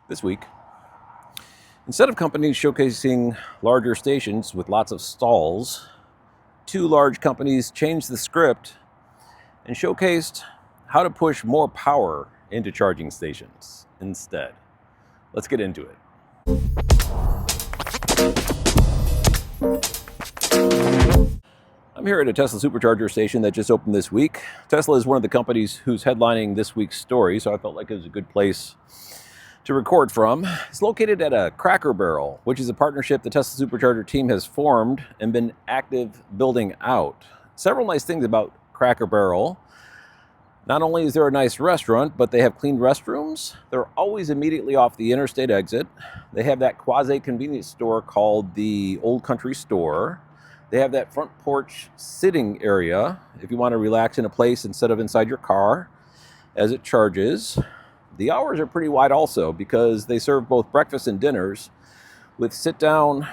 This week, instead of companies showcasing larger stations with lots of stalls, two large companies changed the script and showcased how to push more power into charging stations instead. Let's get into it. I'm here at a Tesla supercharger station that just opened this week. Tesla is one of the companies who's headlining this week's story, so I felt like it was a good place to record from. It's located at a Cracker Barrel, which is a partnership the Tesla supercharger team has formed and been active building out. Several nice things about Cracker Barrel. Not only is there a nice restaurant, but they have clean restrooms. They're always immediately off the interstate exit. They have that quasi-convenience store called the Old Country Store. They have that front porch sitting area if you want to relax in a place instead of inside your car as it charges. The hours are pretty wide also because they serve both breakfast and dinners with sit down,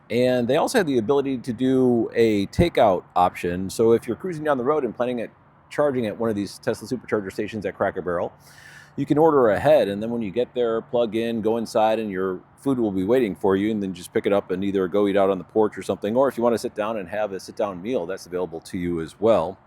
and they also have the ability to do a takeout option. So if you're cruising down the road and planning at charging at one of these Tesla supercharger stations at Cracker Barrel, you can order ahead, and then when you get there, plug in, go inside, and your food will be waiting for you, and then just pick it up and either go eat out on the porch or something, or if you want to sit down and have a sit-down meal, that's available to you as well.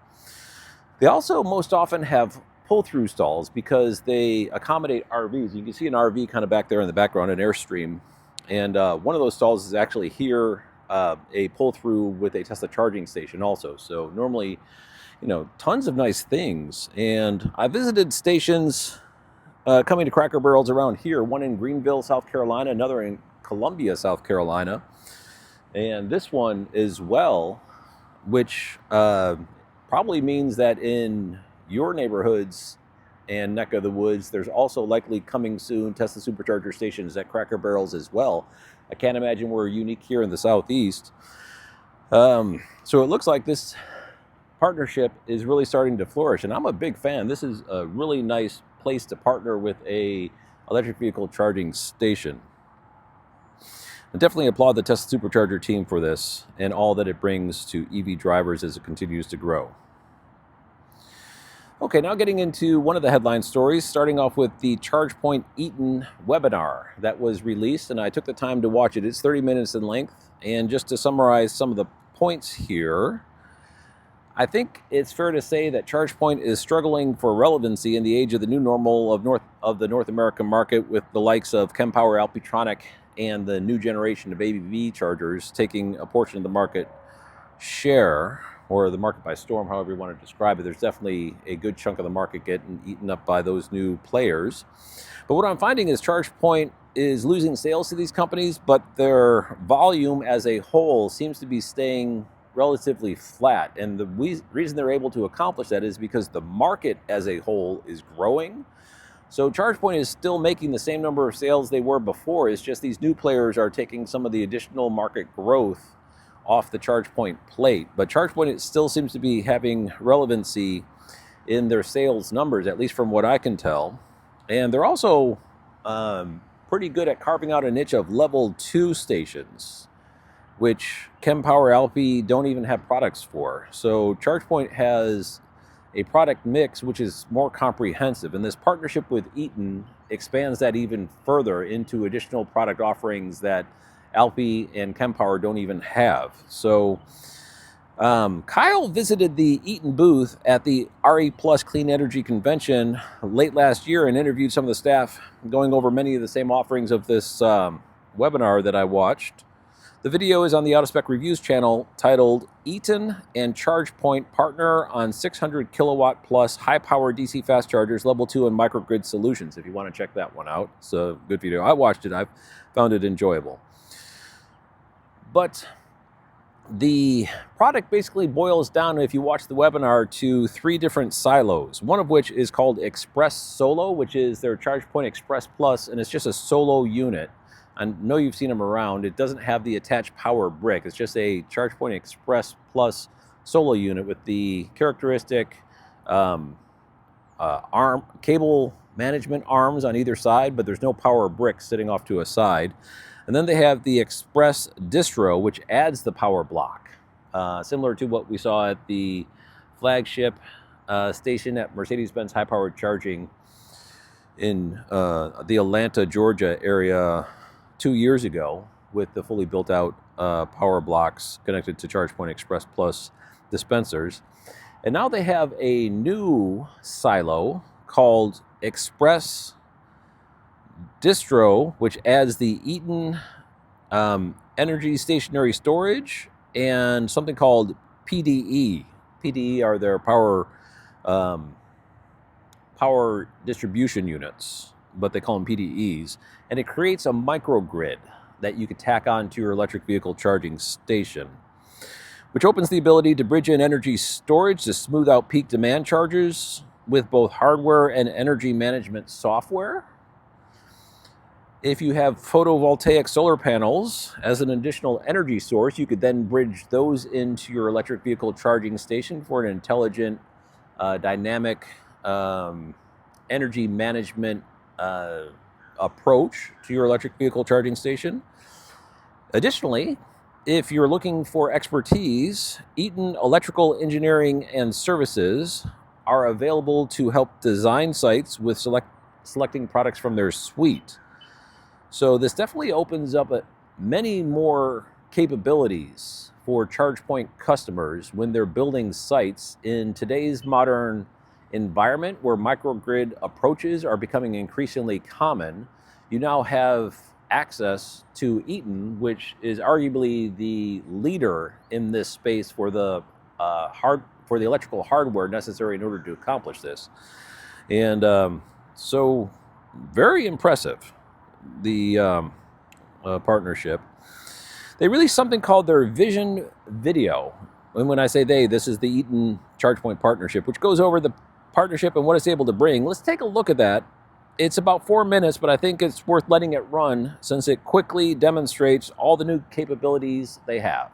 They also most often have pull-through stalls because they accommodate RVs. You can see an RV kind of back there in the background, an Airstream, and one of those stalls is actually here, a pull-through with a Tesla charging station also. So normally, tons of nice things. And I visited stations coming to Cracker Barrels around here, one in Greenville, South Carolina, another in Columbia, South Carolina, and this one as well, which probably means that in your neighborhoods and neck of the woods, there's also likely coming soon Tesla supercharger stations at Cracker Barrels as well. I can't imagine we're unique here in the Southeast. So it looks like this partnership is really starting to flourish, and I'm a big fan. This is a really nice place to partner with a electric vehicle charging station. I definitely applaud the Tesla supercharger team for this and all that it brings to EV drivers as it continues to grow. Okay, now getting into one of the headline stories, starting off with the ChargePoint Eaton webinar that was released, and I took the time to watch it. It's 30 minutes in length, and just to summarize some of the points here, I think it's fair to say that ChargePoint is struggling for relevancy in the age of the new normal of the North American market, with the likes of Kempower, Alpitronic, and the new generation of EV chargers taking a portion of the market share, or the market by storm, however you want to describe it. There's definitely a good chunk of the market getting eaten up by those new players. But what I'm finding is ChargePoint is losing sales to these companies, but their volume as a whole seems to be staying relatively flat. And the reason they're able to accomplish that is because the market as a whole is growing. So ChargePoint is still making the same number of sales they were before. It's just these new players are taking some of the additional market growth off the ChargePoint plate. But ChargePoint still seems to be having relevancy in their sales numbers, at least from what I can tell. And they're also pretty good at carving out a niche of level 2 stations, which Kempower, Alpi don't even have products for. So ChargePoint has a product mix which is more comprehensive, and this partnership with Eaton expands that even further into additional product offerings that Alpi and Kempower don't even have. So Kyle visited the Eaton booth at the RE Plus Clean Energy Convention late last year and interviewed some of the staff, going over many of the same offerings of this webinar that I watched. The video is on the Spec Reviews channel, titled Eaton and ChargePoint Partner on 600 kilowatt plus high power DC fast chargers, level 2 and microgrid solutions. If you want to check that one out, it's a good video. I watched it. I found it enjoyable. But the product basically boils down, if you watch the webinar, to 3 different silos, one of which is called Express Solo, which is their ChargePoint Express Plus, and it's just a solo unit. I know you've seen them around. It doesn't have the attached power brick. It's just a ChargePoint Express Plus solo unit with the characteristic cable management arms on either side, but there's no power brick sitting off to a side. And then they have the Express Distro, which adds the power block, similar to what we saw at the flagship station at Mercedes-Benz high-powered charging in the Atlanta, Georgia area 2 years ago with the fully built out power blocks connected to ChargePoint Express Plus dispensers. And now they have a new silo called Express Distro, which adds the Eaton energy stationary storage and something called PDE. PDE are their power distribution units, but they call them PDEs. And it creates a microgrid that you could tack on to your electric vehicle charging station, which opens the ability to bridge in energy storage to smooth out peak demand charges with both hardware and energy management software. If you have photovoltaic solar panels as an additional energy source, you could then bridge those into your electric vehicle charging station for an intelligent, dynamic energy management approach to your electric vehicle charging station. Additionally, if you're looking for expertise, Eaton Electrical Engineering and Services are available to help design sites with selecting products from their suite. So this definitely opens up many more capabilities for ChargePoint customers when they're building sites in today's modern environment where microgrid approaches are becoming increasingly common. You now have access to Eaton, which is arguably the leader in this space for the electrical hardware necessary in order to accomplish this. And so very impressive, the partnership. They released something called their Vision Video. And when I say they, this is the Eaton ChargePoint partnership, which goes over the partnership and what it's able to bring. Let's take a look at that. It's about 4 minutes, but I think it's worth letting it run since it quickly demonstrates all the new capabilities they have.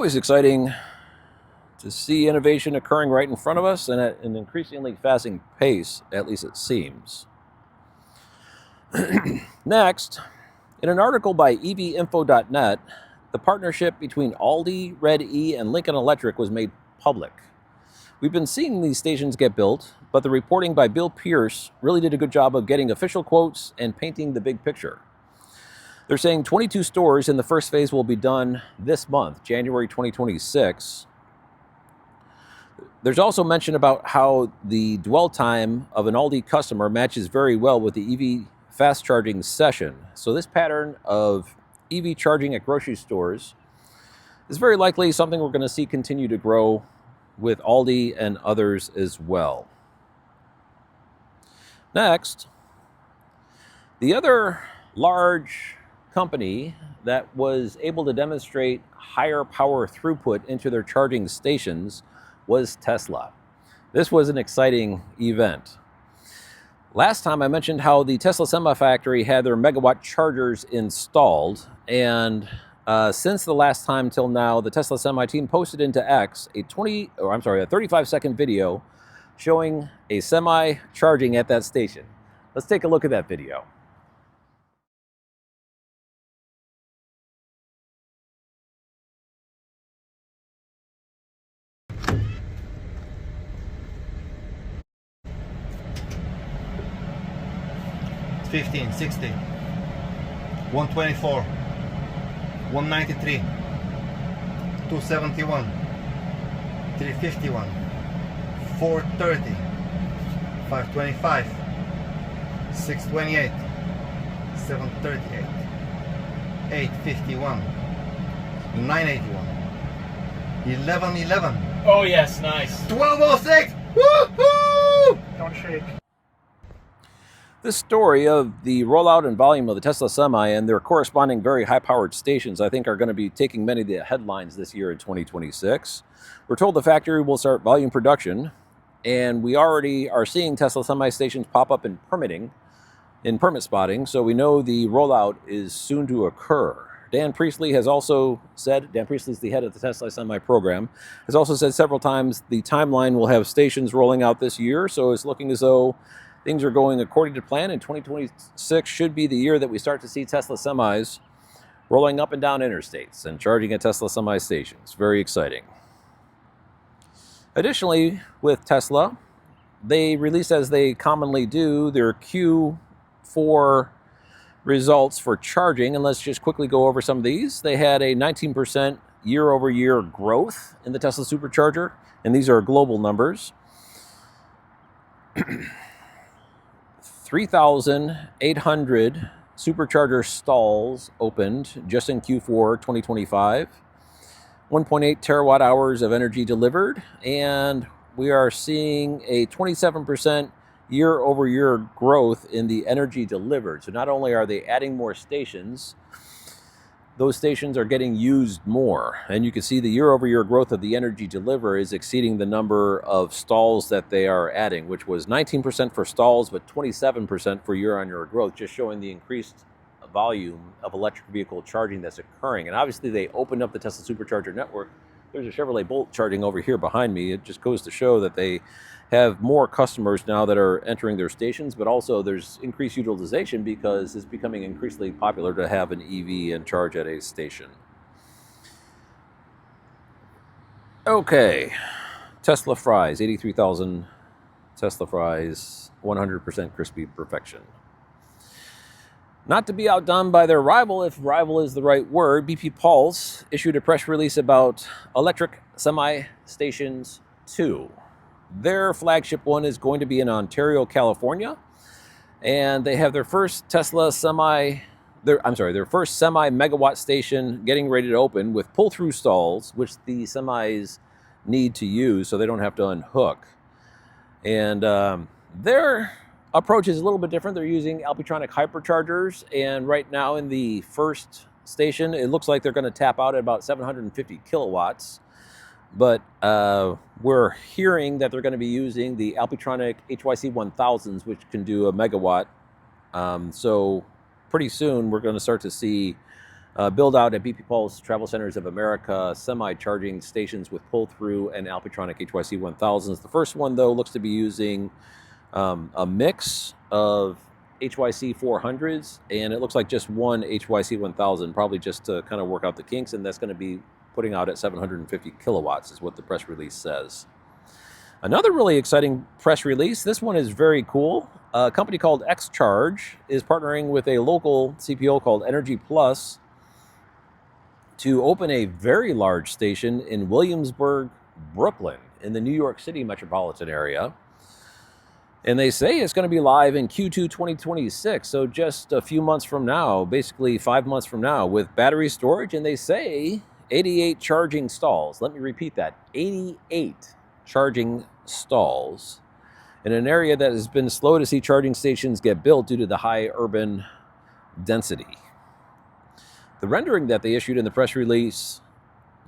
always exciting to see innovation occurring right in front of us and at an increasingly fast pace, at least it seems. Next, in an article by evinfo.net, the partnership between Aldi, Red E, and Lincoln Electric was made public. We've been seeing these stations get built, but the reporting by Bill Pierce really did a good job of getting official quotes and painting the big picture. They're saying 22 stores in the first phase will be done this month, January 2026. There's also mention about how the dwell time of an Aldi customer matches very well with the EV fast charging session. So this pattern of EV charging at grocery stores is very likely something we're going to see continue to grow with Aldi and others as well. Next, the other large company that was able to demonstrate higher power throughput into their charging stations was Tesla. This was an exciting event. Last time I mentioned how the Tesla Semi factory had their megawatt chargers installed, and since the last time till now, the Tesla Semi team posted into X a 35-second video showing a Semi charging at that station. Let's take a look at that video. It's 15, 60, 124, 193, 271, 351, 430, 525, 628, 738, 851, 981, 1111. Oh yes, nice. 1206. Woohoo! Don't shake. This story of the rollout and volume of the Tesla Semi and their corresponding very high-powered stations, I think, are going to be taking many of the headlines this year in 2026. We're told the factory will start volume production, and we already are seeing Tesla Semi stations pop up in permit spotting, so we know the rollout is soon to occur. Dan Priestley has also said, Dan Priestley is the head of the Tesla Semi program, has also said several times the timeline will have stations rolling out this year, so it's looking as though things are going according to plan, and 2026 should be the year that we start to see Tesla Semis rolling up and down interstates and charging at Tesla Semi stations. Very exciting. Additionally, with Tesla, they released, as they commonly do, their Q4 results for charging, and let's just quickly go over some of these. They had a 19% year-over-year growth in the Tesla Supercharger, and these are global numbers. 3,800 supercharger stalls opened just in Q4 2025, 1.8 terawatt hours of energy delivered, and we are seeing a 27% year-over-year growth in the energy delivered. So not only are they adding more stations, those stations are getting used more. And you can see the year-over-year growth of the energy delivered is exceeding the number of stalls that they are adding, which was 19% for stalls, but 27% for year-on-year growth, just showing the increased volume of electric vehicle charging that's occurring. And obviously they opened up the Tesla Supercharger network. There's a Chevrolet Bolt charging over here behind me. It just goes to show that they have more customers now that are entering their stations, but also there's increased utilization because it's becoming increasingly popular to have an EV and charge at a station. Okay, Tesla fries, 83,000 Tesla fries, 100% crispy perfection. Not to be outdone by their rival, if rival is the right word, BP Pulse issued a press release about electric semi stations 2. Their flagship one is going to be in Ontario, California, and they have their first Tesla semi, their first semi-megawatt station getting ready to open with pull-through stalls, which the semis need to use so they don't have to unhook. And their approach is a little bit different. They're using Alpitronic hyperchargers, and right now in the first station, it looks like they're going to tap out at about 750 kilowatts. But we're hearing that they're going to be using the Alpitronic HYC 1000s, which can do a megawatt. So pretty soon we're going to start to see build out at BP Pulse, Travel Centers of America, semi-charging stations with pull-through and Alpitronic HYC 1000s. The first one, though, looks to be using a mix of HYC 400s, and it looks like just one HYC 1000, probably just to kind of work out the kinks, and that's going to be putting out at 750 kilowatts is what the press release says. Another really exciting press release, this one is very cool. A company called XCharge is partnering with a local CPO called Energy Plus to open a very large station in Williamsburg, Brooklyn, in the New York City metropolitan area. And they say it's going to be live in Q2 2026, so just a few months from now, basically 5 months from now, with battery storage, and they say 88 charging stalls. Let me repeat that, 88 charging stalls in an area that has been slow to see charging stations get built due to the high urban density. The rendering that they issued in the press release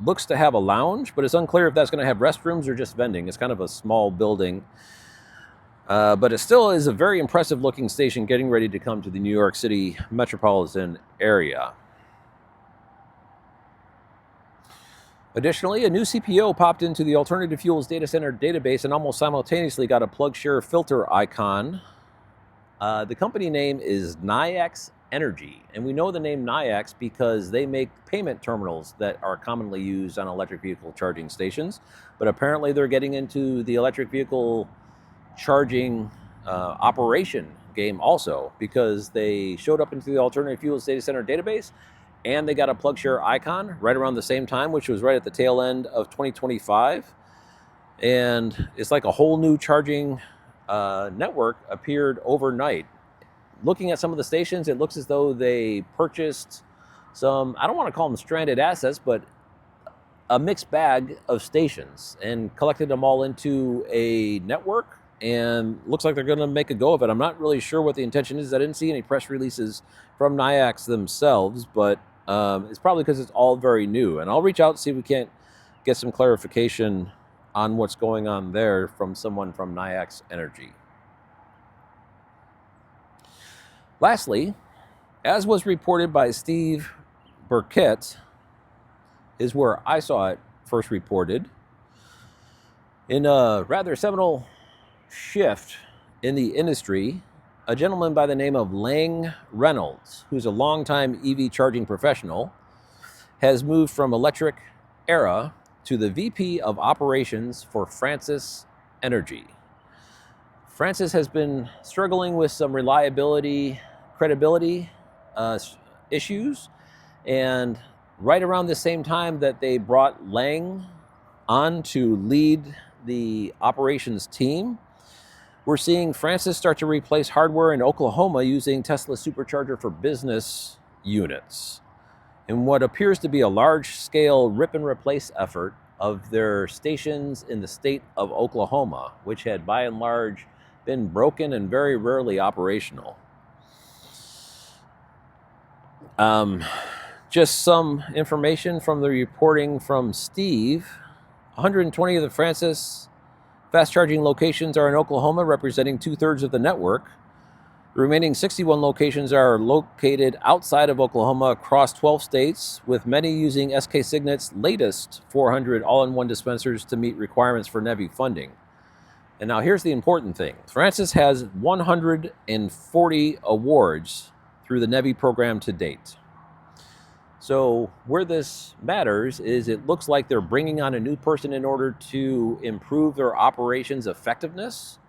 looks to have a lounge, but it's unclear if that's going to have restrooms or just vending. It's kind of a small building. But it still is a very impressive looking station getting ready to come to the New York City metropolitan area. Additionally, a new CPO popped into the Alternative Fuels Data Center database and almost simultaneously got a PlugShare filter icon. The company name is Nayax Energy, and we know the name Nayax because they make payment terminals that are commonly used on electric vehicle charging stations, but apparently they're getting into the electric vehicle charging operation game also, because they showed up into the Alternative Fuels Data Center database and they got a PlugShare icon right around the same time, which was right at the tail end of 2025. And it's like a whole new charging network appeared overnight. Looking at some of the stations, it looks as though they purchased some, I don't want to call them stranded assets, but a mixed bag of stations and collected them all into a network, and looks like they're going to make a go of it. I'm not really sure what the intention is. I didn't see any press releases from Nayax themselves, but it's probably because it's all very new. And I'll reach out and see if we can't get some clarification on what's going on there from someone from Nayax Energy. Lastly, as was reported by Steve Burkett, is where I saw it first reported, in a rather seminal shift in the industry, a gentleman by the name of Lang Reynolds, who's a longtime EV charging professional, has moved from Electric Era to the VP of Operations for Francis Energy. Francis has been struggling with some reliability, credibility issues, and right around the same time that they brought Lang on to lead the operations team, we're seeing Francis start to replace hardware in Oklahoma using Tesla Supercharger for Business units in what appears to be a large-scale rip and replace effort of their stations in the state of Oklahoma, which had by and large been broken and very rarely operational. Just some information from the reporting from Steve. 120 of the Francis fast charging locations are in Oklahoma, representing 2/3 of the network. The remaining 61 locations are located outside of Oklahoma across 12 states, with many using SK Signet's latest 400 all-in-one dispensers to meet requirements for NEVI funding. And now here's the important thing. Francis has 140 awards through the NEVI program to date. So where this matters is it looks like they're bringing on a new person in order to improve their operations effectiveness,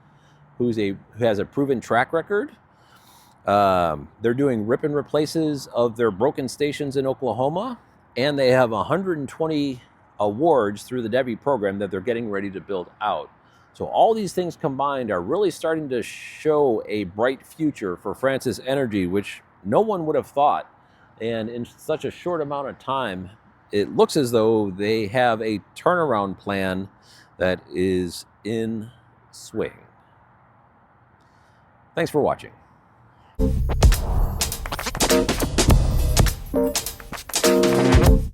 who has a proven track record. They're doing rip and replaces of their broken stations in Oklahoma, and they have 120 awards through the NEVI program that they're getting ready to build out. So all these things combined are really starting to show a bright future for Francis Energy, which no one would have thought. And in such a short amount of time, it looks as though they have a turnaround plan that is in swing. Thanks for watching.